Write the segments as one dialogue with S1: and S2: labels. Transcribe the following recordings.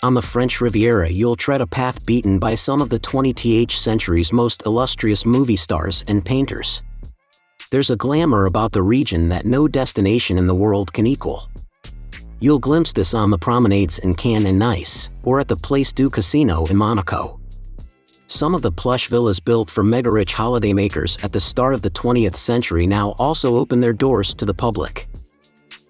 S1: On the French Riviera, you'll tread a path beaten by some of the 20th century's most illustrious movie stars and painters. There's a glamour about the region that no destination in the world can equal. You'll glimpse this on the promenades in Cannes and Nice, or at the Place du Casino in Monaco. Some of the plush villas built for mega-rich holidaymakers at the start of the 20th century now also open their doors to the public.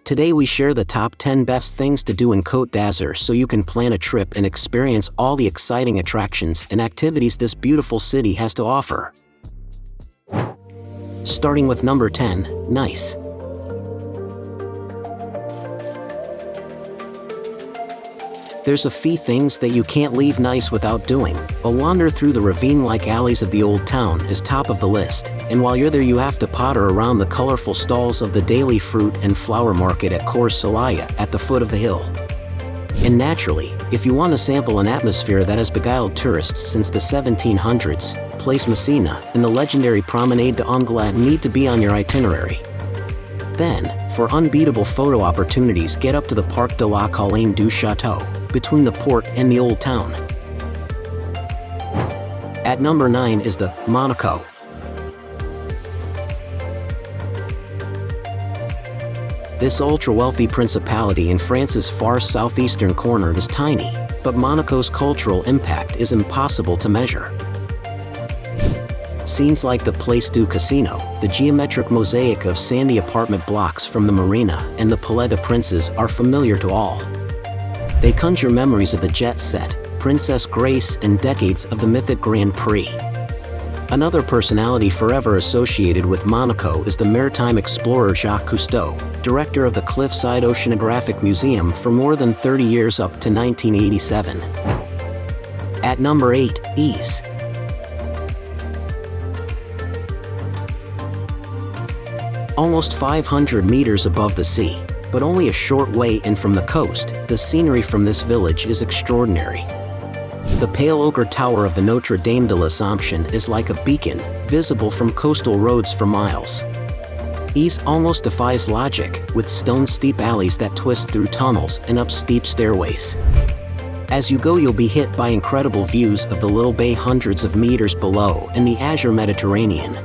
S1: Today we share the top 10 best things to do in Cote d'Azur so you can plan a trip and experience all the exciting attractions and activities this beautiful city has to offer. Starting with number 10, Nice. There's a few things that you can't leave Nice without doing. A wander through the ravine-like alleys of the old town is top of the list, and while you're there you have to potter around the colorful stalls of the daily fruit and flower market at Cours-Salaya at the foot of the hill. And naturally, if you want to sample an atmosphere that has beguiled tourists since the 1700s, Place Messina and the legendary Promenade d'Anglais need to be on your itinerary. Then, for unbeatable photo opportunities, get up to the Parc de la Colline du Château, between the port and the old town. At number 9 is the Monaco. This ultra-wealthy principality in France's far southeastern corner is tiny, but Monaco's cultural impact is impossible to measure. Scenes like the Place du Casino, the geometric mosaic of sandy apartment blocks from the marina, and the Palais des Princes are familiar to all. They conjure memories of the jet set, Princess Grace, and decades of the mythic Grand Prix. Another personality forever associated with Monaco is the maritime explorer Jacques Cousteau, director of the Cliffside Oceanographic Museum for more than 30 years up to 1987. At number 8, Eze. Almost 500 meters above the sea, but only a short way in from the coast, the scenery from this village is extraordinary. The pale ochre tower of the Notre Dame de l'Assomption is like a beacon, visible from coastal roads for miles. Eze almost defies logic, with stone-steep alleys that twist through tunnels and up steep stairways. As you go, you'll be hit by incredible views of the little bay hundreds of meters below and the azure Mediterranean.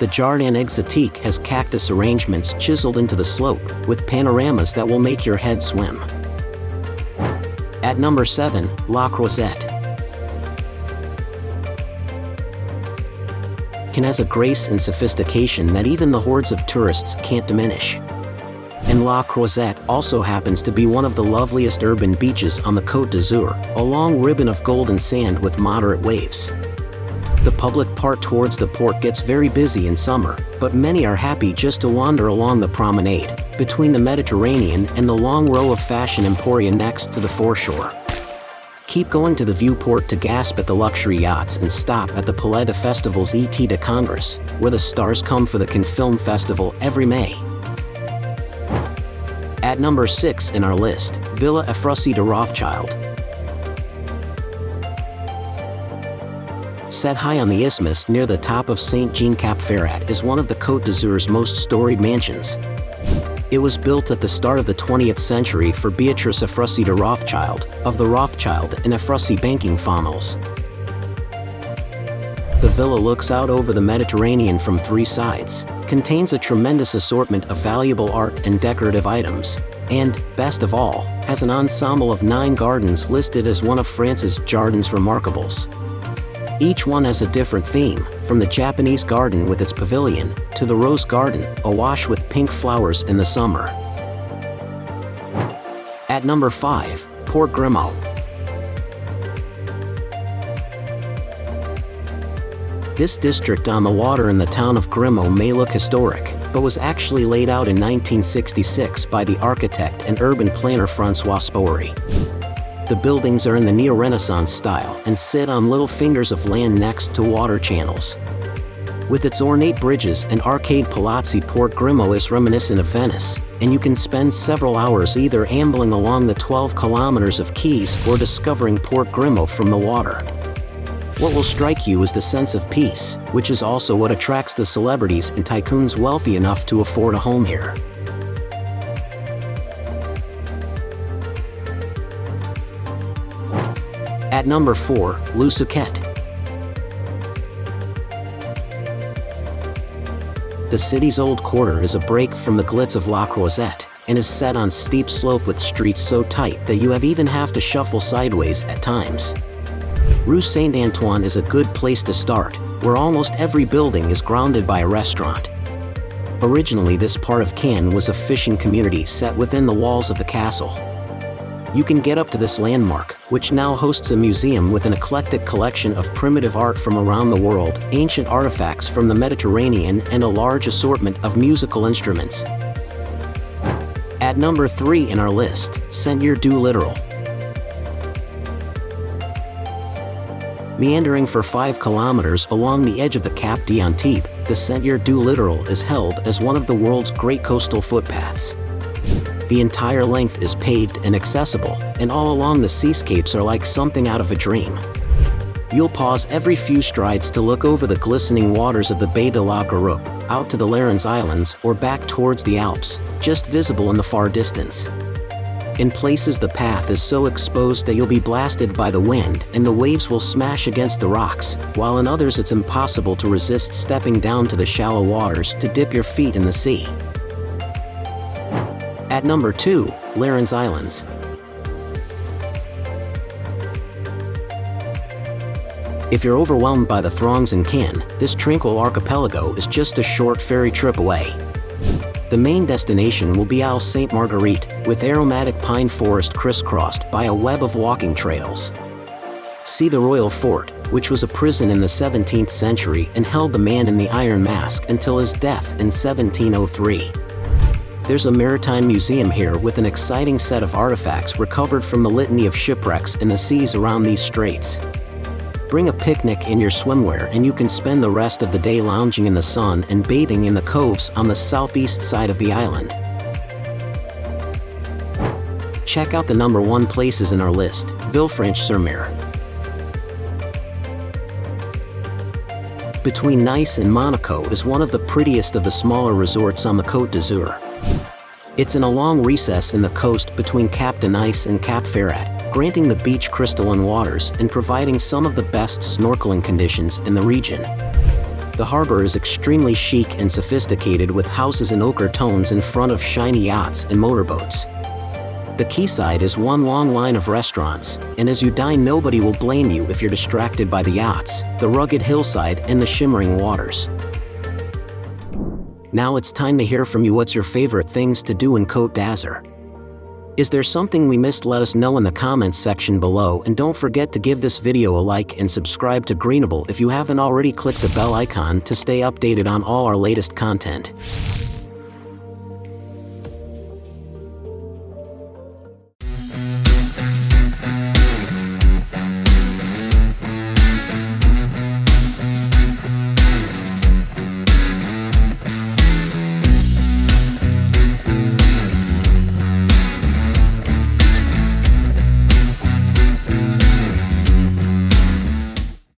S1: The Jardin Exotique has cactus arrangements chiseled into the slope, with panoramas that will make your head swim. At number 7, La Croisette. Can has a grace and sophistication that even the hordes of tourists can't diminish. And La Croisette also happens to be one of the loveliest urban beaches on the Cote d'Azur, a long ribbon of golden sand with moderate waves. The public part towards the port gets very busy in summer, but many are happy just to wander along the promenade, between the Mediterranean and the long row of fashion emporia next to the foreshore. Keep going to the viewport to gasp at the luxury yachts and stop at the Palais de Festivals et de Congrès, where the stars come for the Cannes Film Festival every May. At number 6 in our list, Villa Ephrussi de Rothschild. Set high on the isthmus near the top of Saint-Jean-Cap-Ferrat is one of the Cote d'Azur's most storied mansions. It was built at the start of the 20th century for Beatrice Ephrussi de Rothschild, of the Rothschild and Ephrussi banking families. The villa looks out over the Mediterranean from 3 sides, contains a tremendous assortment of valuable art and decorative items, and, best of all, has an ensemble of 9 gardens listed as one of France's Jardins Remarquables. Each one has a different theme, from the Japanese garden with its pavilion, to the rose garden, awash with pink flowers in the summer. At number 5, Port Grimaud. This district on the water in the town of Grimaud may look historic, but was actually laid out in 1966 by the architect and urban planner François Spory. The buildings are in the Neo-Renaissance style and sit on little fingers of land next to water channels. With its ornate bridges and arcade palazzi, Port Grimaud is reminiscent of Venice, and you can spend several hours either ambling along the 12 kilometers of quays or discovering Port Grimaud from the water. What will strike you is the sense of peace, which is also what attracts the celebrities and tycoons wealthy enough to afford a home here. At number 4, Suquet. The city's old quarter is a break from the glitz of La Croisette and is set on steep slope with streets so tight that you even have to shuffle sideways at times. Rue Saint-Antoine is a good place to start, where almost every building is grounded by a restaurant. Originally, this part of Cannes was a fishing community set within the walls of the castle. You can get up to this landmark, which now hosts a museum with an eclectic collection of primitive art from around the world, ancient artifacts from the Mediterranean, and a large assortment of musical instruments. At number 3 in our list, Sentier du Littoral. Meandering for 5 kilometers along the edge of the Cap d'Antibes, the Sentier du Littoral is held as one of the world's great coastal footpaths. The entire length is paved and accessible, and all along the seascapes are like something out of a dream. You'll pause every few strides to look over the glistening waters of the Baie de la Guadeloupe, out to the Lérins Islands, or back towards the Alps, just visible in the far distance. In places the path is so exposed that you'll be blasted by the wind and the waves will smash against the rocks, while in others it's impossible to resist stepping down to the shallow waters to dip your feet in the sea. At number 2, Lérins Islands. If you're overwhelmed by the throngs in Cannes, this tranquil archipelago is just a short ferry trip away. The main destination will be Île Sainte-Marguerite, with aromatic pine forest crisscrossed by a web of walking trails. See the Royal Fort, which was a prison in the 17th century and held the man in the Iron Mask until his death in 1703. There's a maritime museum here with an exciting set of artifacts recovered from the litany of shipwrecks in the seas around these straits. Bring a picnic in your swimwear and you can spend the rest of the day lounging in the sun and bathing in the coves on the southeast side of the island. Check out the number 1 places in our list, Villefranche-sur-Mer. Between Nice and Monaco is one of the prettiest of the smaller resorts on the Cote dazur. It's in a long recess in the coast between Cap de Nice and Cap Ferret, granting the beach crystalline waters and providing some of the best snorkeling conditions in the region. The harbor is extremely chic and sophisticated with houses in ochre tones in front of shiny yachts and motorboats. The quayside is one long line of restaurants, and as you dine nobody will blame you if you're distracted by the yachts, the rugged hillside, and the shimmering waters. Now it's time to hear from you. What's your favorite things to do in Cote dazur? Is there something we missed? Let us know in the comments section below, and don't forget to give this video a like and subscribe to Grimaud if you haven't already. Click the bell icon to stay updated on all our latest content.